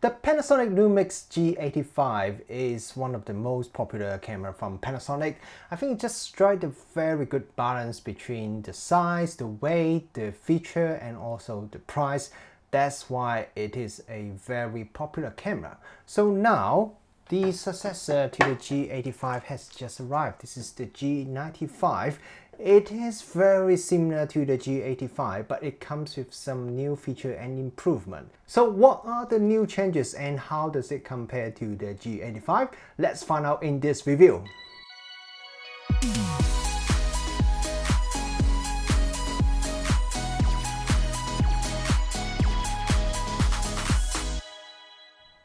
The Panasonic Lumix G85 is one of the most popular camera from Panasonic. I think it just strikes a very good balance between the size, the weight, the feature, and also the price. That's why it is a very popular camera. So now, the successor to the G85 has just arrived. This is the G95. It is very similar to the G85, but it comes with some new feature and improvement. So what are the new changes and how does it compare to the G85? Let's find out in this review.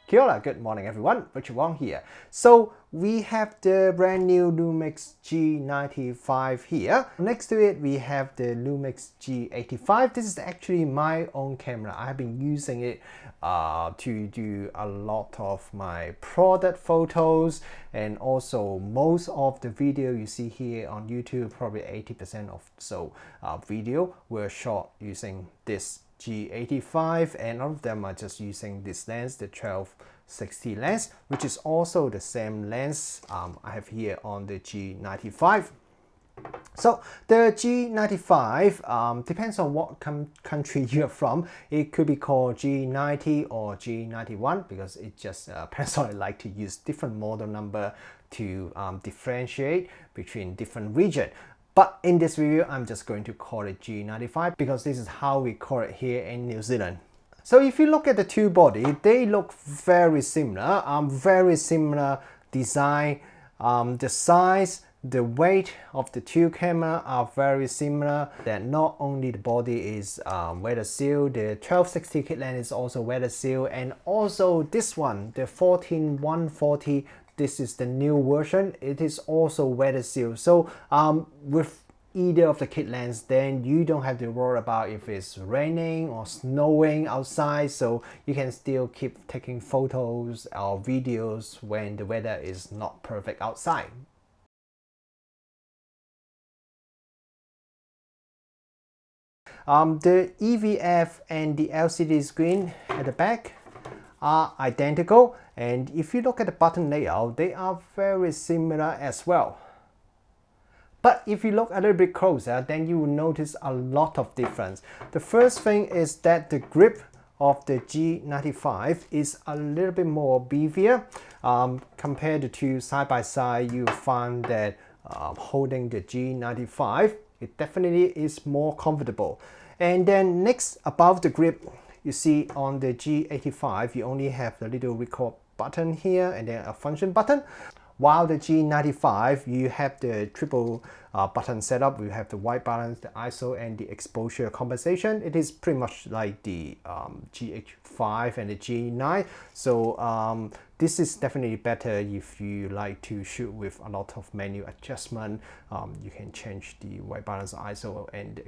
Kia ora, good morning everyone, Richard Wong here. So we have the brand new Lumix G95 here. Next to it we have the Lumix G85. This is actually my own camera. I have been using it to do a lot of my product photos, and also most of the video you see here on YouTube, probably 80% of video were shot using this G85, and all of them are just using this lens, the 12-60 lens, which is also the same lens I have here on the G95. So the G95 depends on what country you're from. It could be called G90 or G91 because it just Panasonic like to use different model number to differentiate between different regions. But in this review, I'm just going to call it G95 because this is how we call it here in New Zealand. So if you look at the two bodies, they look very similar. Very similar design. The size, the weight of the two cameras are very similar. That not only the body is weather sealed, the 12-60 kit lens is also weather sealed, and also this one, the 14140. This is the new version. It is also weather sealed. So with either of the kit lens, then you don't have to worry about if it's raining or snowing outside. So you can still keep taking photos or videos when the weather is not perfect outside. The EVF and the LCD screen at the back are identical, and if you look at the button layout, they are very similar as well. But if you look a little bit closer, then you will notice a lot of difference. The first thing is that the grip of the G95 is a little bit more beefier. Compared to two side by side, you find that holding the G95, it definitely is more comfortable. And then next, above the grip, you see on the G85, you only have the little record button here and then a function button. While the G95, you have the triple button setup. You have the white balance, the ISO, and the exposure compensation. It is pretty much like the G85 and the G9. So this is definitely better if you like to shoot with a lot of menu adjustment. You can change the white balance, ISO, and the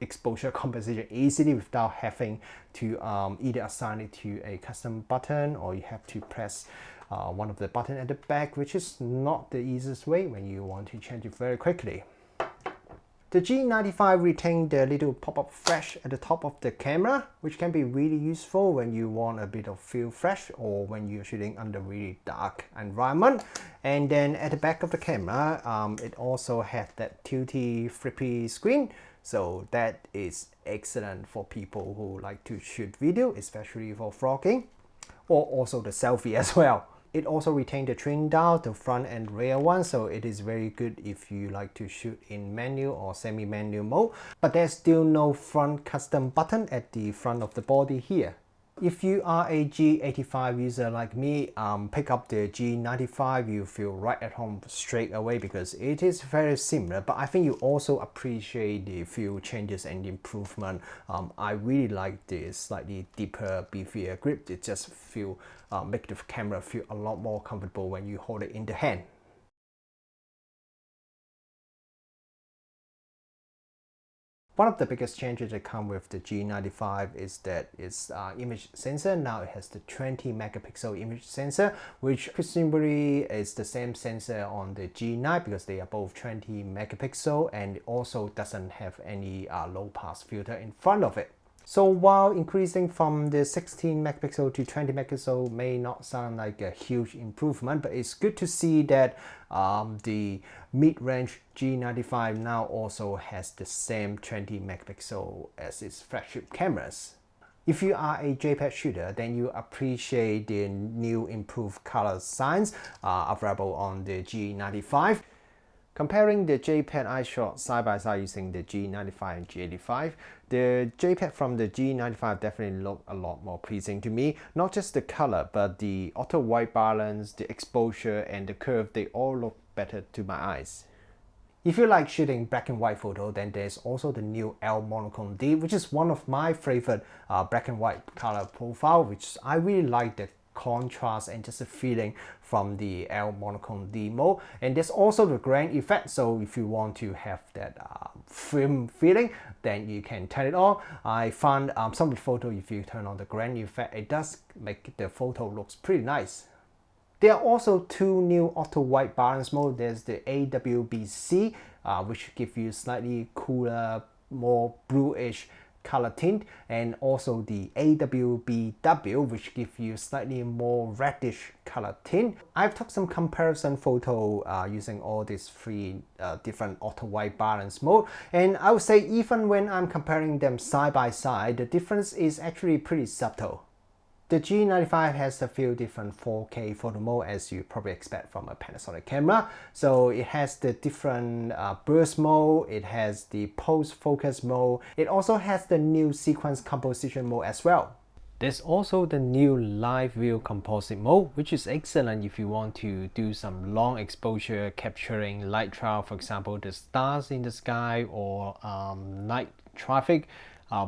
exposure compensation easily without having to either assign it to a custom button, or you have to press one of the buttons at the back, which is not the easiest way when you want to change it very quickly. The G95 retained the little pop-up flash at the top of the camera, which can be really useful when you want a bit of feel flash or when you're shooting under really dark environment. And then at the back of the camera, it also had that tilty flippy screen. So that is excellent for people who like to shoot video, especially for vlogging, or also the selfie as well. It also retained the trim dial, the front and rear one, so it is very good if you like to shoot in manual or semi-manual mode. But there's still no front custom button at the front of the body here. If you are a G85 user like me, pick up the G95, you feel right at home straight away because it is very similar, but I think you also appreciate the few changes and improvement. I really like this slightly deeper, beefier grip. It just make the camera feel a lot more comfortable when you hold it in the hand. One of the biggest changes that come with the G95 is that its image sensor, now it has the 20 megapixel image sensor, which presumably is the same sensor on the G9 because they are both 20 megapixel, and it also doesn't have any low pass filter in front of it. So while increasing from the 16 megapixel to 20 megapixel may not sound like a huge improvement, but it's good to see that the mid-range G95 now also has the same 20 megapixel as its flagship cameras. If you are a JPEG shooter, then you appreciate the new improved color science available on the G95. Comparing the JPEG I shot side by side using the G95 and G85, the JPEG from the G95 definitely look a lot more pleasing to me. Not just the color, but the auto white balance, the exposure, and the curve, they all look better to my eyes. If you like shooting black and white photo, then there's also the new L Monochrome D, which is one of my favorite black and white color profile, which I really like the contrast and just a feeling from the L Monochrome D mode. And there's also the grain effect, so if you want to have that film feeling, then you can turn it on. I found some of the photo, if you turn on the grain effect, it does make the photo looks pretty nice. There are also two new auto white balance mode. There's the AWBC, which gives you slightly cooler, more bluish color tint, and also the AWBW, which gives you slightly more reddish color tint. I've took some comparison photo using all these three different auto white balance mode, and I would say even when I'm comparing them side by side, the difference is actually pretty subtle. The G95 has a few different 4K photo mode, as you probably expect from a Panasonic camera. So it has the different burst mode, it has the post focus mode, it also has the new sequence composition mode as well. There's also the new live view composite mode, which is excellent if you want to do some long exposure capturing light trail, for example the stars in the sky or night traffic.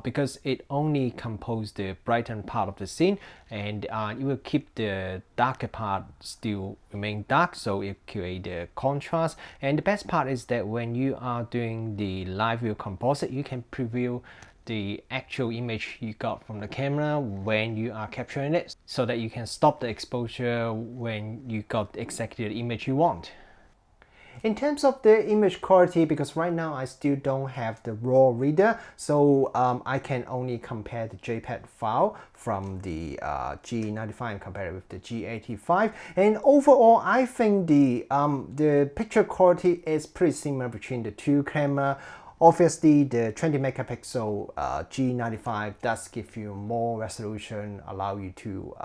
Because it only composes the brightened part of the scene, and it will keep the darker part still remain dark, so it creates the contrast. And the best part is that when you are doing the live view composite, you can preview the actual image you got from the camera when you are capturing it, so that you can stop the exposure when you got exactly the image you want. In terms of the image quality, because right now I still don't have the raw reader, so I can only compare the JPEG file from the G95 and compare it with the G85. And overall, I think the picture quality is pretty similar between the two cameras. Obviously, the 20 megapixel G95 does give you more resolution, allow you to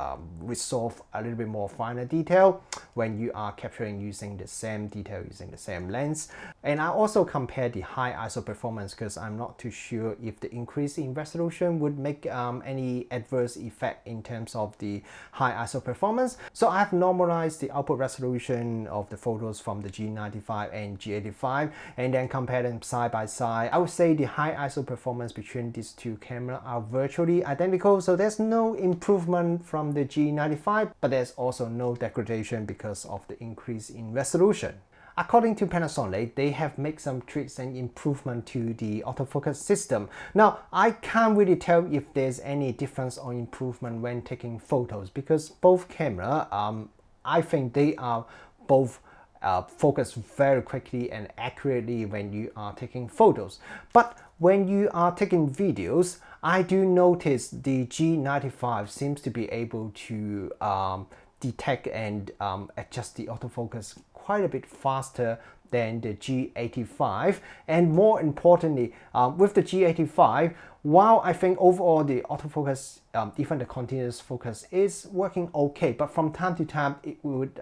resolve a little bit more finer detail when you are capturing using the same detail, using the same lens. And I also compare the high ISO performance because I'm not too sure if the increase in resolution would make any adverse effect in terms of the high ISO performance. So I've normalized the output resolution of the photos from the G95 and G85 and then compare them side by side. I would say the high ISO performance between these two cameras are virtually identical, so there's no improvement from the G95, but there's also no degradation because of the increase in resolution. According to Panasonic, they have made some tweaks and improvement to the autofocus system. Now, I can't really tell if there's any difference or improvement when taking photos because both cameras, I think they are both focus very quickly and accurately when you are taking photos. But when you are taking videos, I do notice the G95 seems to be able to detect and adjust the autofocus quite a bit faster than the G85. And more importantly, with the G85, while I think overall the autofocus, even the continuous focus is working okay, but from time to time it would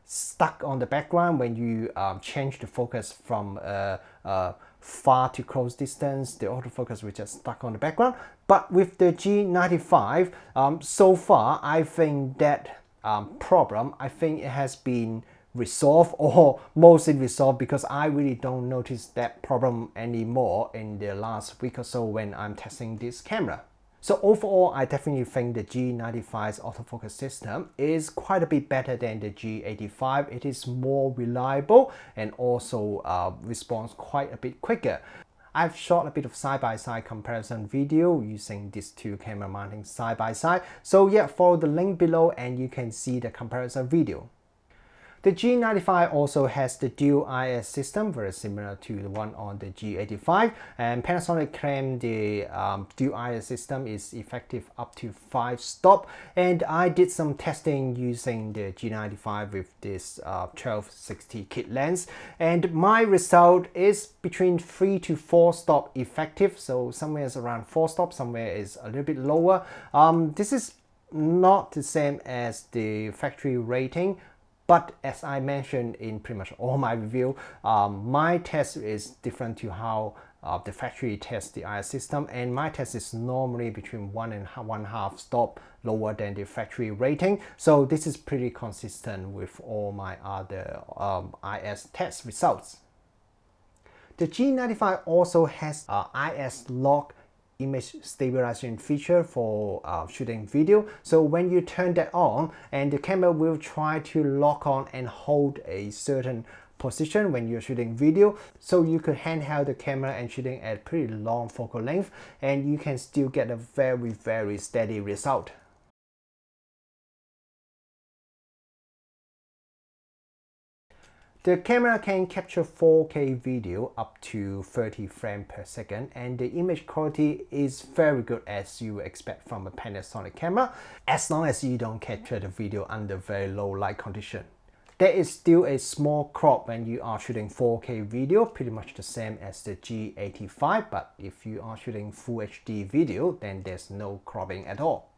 stuck on the background when you change the focus from far to close distance. The autofocus will just stuck on the background. But with the G95, so far I think that problem, I think it has been resolved or mostly resolved because I really don't notice that problem anymore in the last week or so when I'm testing this camera. So overall, I definitely think the G95's autofocus system is quite a bit better than the G85. It is more reliable and also responds quite a bit quicker. I've shot a bit of side-by-side comparison video using these two camera mounting side-by-side. So yeah, follow the link below and you can see the comparison video. The G95 also has the dual IS system, very similar to the one on the G85, and Panasonic claimed the dual IS system is effective up to 5 stops, and I did some testing using the G95 with this 1260 kit lens, and my result is between 3 to 4 stops effective, so somewhere is around 4 stops, somewhere is a little bit lower. This is not the same as the factory rating, but as I mentioned in pretty much all my review, my test is different to how the factory tests the IS system, and my test is normally between 1 and 1/2 stop lower than the factory rating. So this is pretty consistent with all my other IS test results. The G95 also has a IS lock image stabilization feature for shooting video. So when you turn that on, and the camera will try to lock on and hold a certain position when you're shooting video, so you could handheld the camera and shooting at pretty long focal length, and you can still get a very steady result. The camera can capture 4K video up to 30 frames per second, and the image quality is very good as you expect from a Panasonic camera, as long as you don't capture the video under very low light condition. There is still a small crop when you are shooting 4K video, pretty much the same as the G85, but if you are shooting Full HD video, then there's no cropping at all.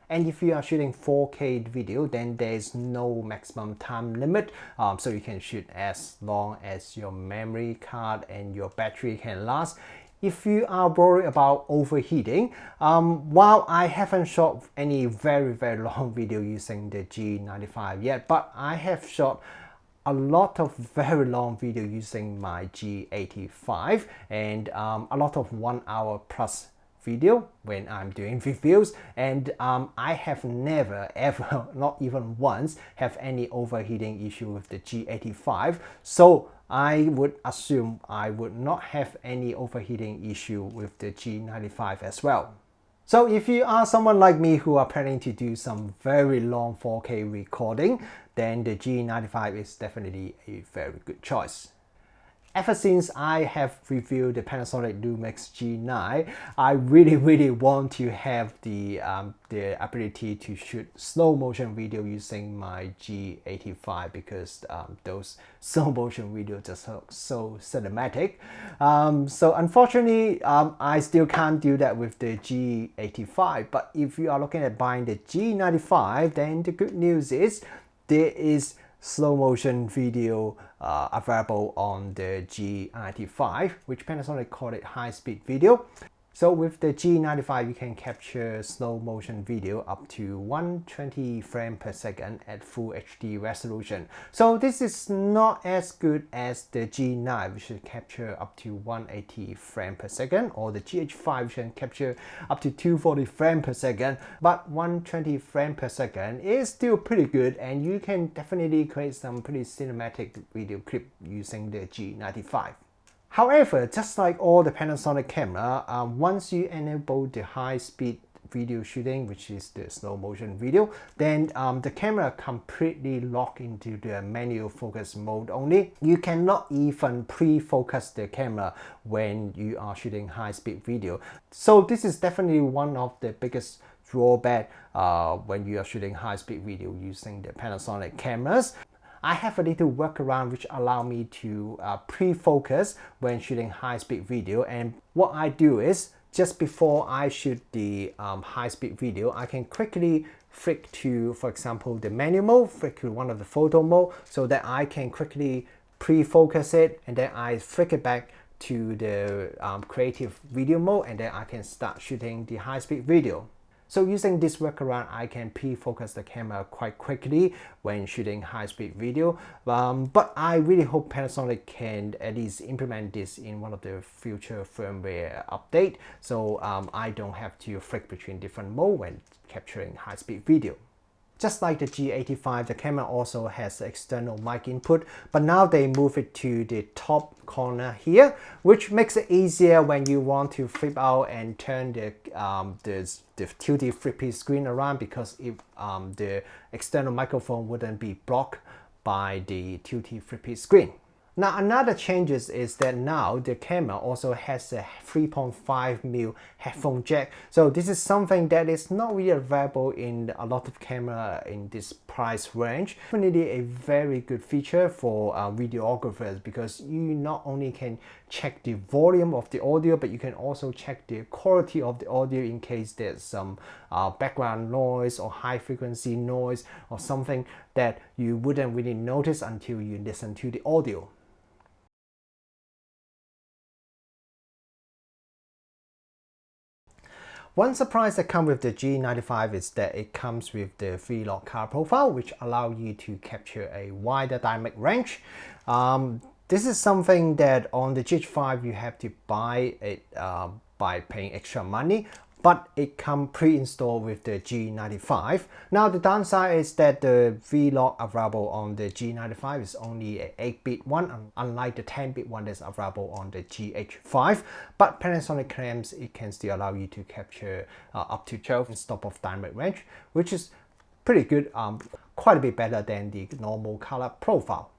And if you are shooting 4K video, then there is no maximum time limit, so you can shoot as long as your memory card and your battery can last. If you are worried about overheating, while I haven't shot any very long video using the G95 yet, but I have shot a lot of very long video using my G85, and a lot of 1 hour plus video when I'm doing reviews, and I have never ever, not even once, have any overheating issue with the G85, so I would assume I would not have any overheating issue with the G95 as well. So if you are someone like me who are planning to do some very long 4K recording, then the G95 is definitely a very good choice. Ever since I have reviewed the Panasonic Lumix G9, I really want to have the ability to shoot slow motion video using my G85, because those slow motion videos just look so cinematic. So unfortunately, I still can't do that with the G85, but if you are looking at buying the G95, then the good news is there is slow motion video available on the G95, which Panasonic called it high speed video. So with the G95, you can capture slow motion video up to 120 frames per second at full HD resolution. So this is not as good as the G9, which should capture up to 180 frames per second, or the G85, which can capture up to 240 frames per second. But 120 frames per second is still pretty good, and you can definitely create some pretty cinematic video clip using the G95. However, just like all the Panasonic camera, once you enable the high-speed video shooting, which is the slow motion video, then the camera completely lock into the manual focus mode only. You cannot even pre-focus the camera when you are shooting high-speed video. So this is definitely one of the biggest drawback when you are shooting high-speed video using the Panasonic cameras. I have a little workaround which allow me to pre-focus when shooting high-speed video, and what I do is just before I shoot the high-speed video, I can quickly flick to, for example, the manual mode, flick to one of the photo mode, so that I can quickly pre-focus it, and then I flick it back to the creative video mode, and then I can start shooting the high-speed video. So using this workaround, I can pre-focus the camera quite quickly when shooting high-speed video. But I really hope Panasonic can at least implement this in one of the future firmware update, so I don't have to flick between different modes when capturing high-speed video. Just like the G85, the camera also has external mic input, but now they move it to the top corner here, which makes it easier when you want to flip out and turn the tilty flippy screen around, because if the external microphone wouldn't be blocked by the tilty flippy screen. Now another changes is that now the camera also has a 3.5mm headphone jack. So this is something that is not really available in a lot of camera in this price range. Definitely a very good feature for videographers, because you not only can check the volume of the audio, but you can also check the quality of the audio in case there's some background noise or high frequency noise or something that you wouldn't really notice until you listen to the audio. One surprise that comes with the G95 is that it comes with the V-Log color profile, which allow you to capture a wider dynamic range. This is something that on the G85 you have to buy it by paying extra money, but it comes pre-installed with the G95. Now the downside is that the V-Log available on the G95 is only an 8-bit one, unlike the 10-bit one that's available on the G85. But Panasonic claims it can still allow you to capture up to 12 stop of dynamic range, which is pretty good, quite a bit better than the normal color profile.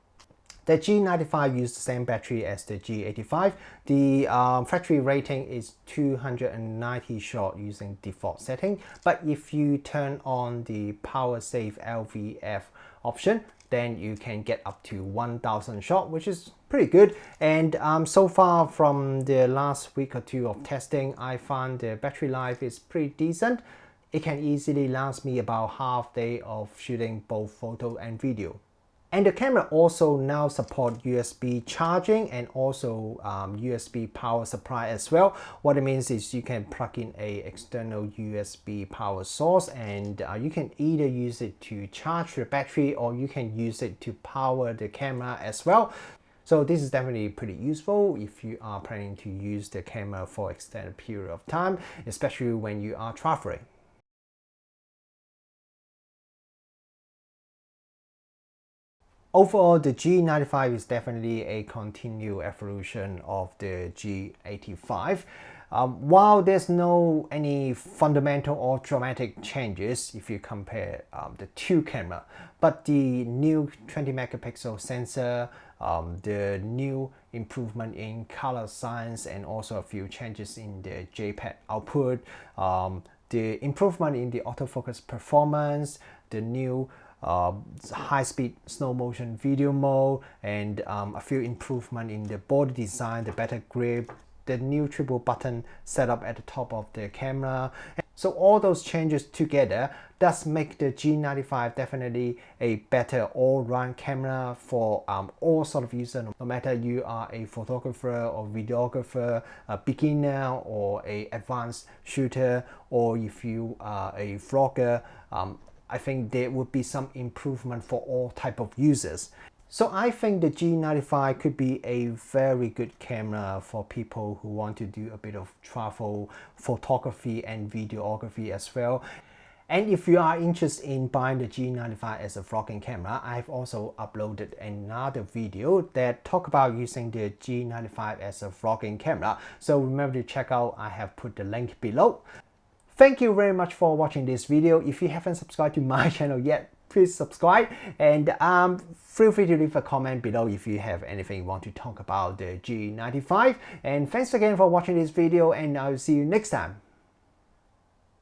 The G95 uses the same battery as the G85. The factory rating is 290 shot using default setting, but if you turn on the power save LVF option, then you can get up to 1000 shot, which is pretty good. And so far from the last week or two of testing, I found the battery life is pretty decent. It can easily last me about half day of shooting both photo and video. And the camera also now support USB charging and also USB power supply as well. What it means is you can plug in a external USB power source, and you can either use it to charge the battery or you can use it to power the camera as well. So this is definitely pretty useful if you are planning to use the camera for extended period of time, especially when you are traveling. Overall, the G95 is definitely a continued evolution of the G85. While there's no any fundamental or dramatic changes if you compare the two cameras, but the new 20 megapixel sensor, the new improvement in color science, and also a few changes in the JPEG output, the improvement in the autofocus performance, the new high-speed slow motion video mode, and a few improvement in the body design, the better grip, the new triple button setup at the top of the camera. So all those changes together does make the G95 definitely a better all-round camera for all sort of users, no matter you are a photographer or videographer, a beginner or a advanced shooter, or if you are a vlogger. I think there would be some improvement for all type of users. So I think the G95 could be a very good camera for people who want to do a bit of travel photography and videography as well. And if you are interested in buying the G95 as a vlogging camera, I've also uploaded another video that talk about using the G95 as a vlogging camera. So remember to check out, I have put the link below. Thank you very much for watching this video. If you haven't subscribed to my channel yet, please subscribe, and feel free to leave a comment below if you have anything you want to talk about the G95. And thanks again for watching this video, and I'll see you next time.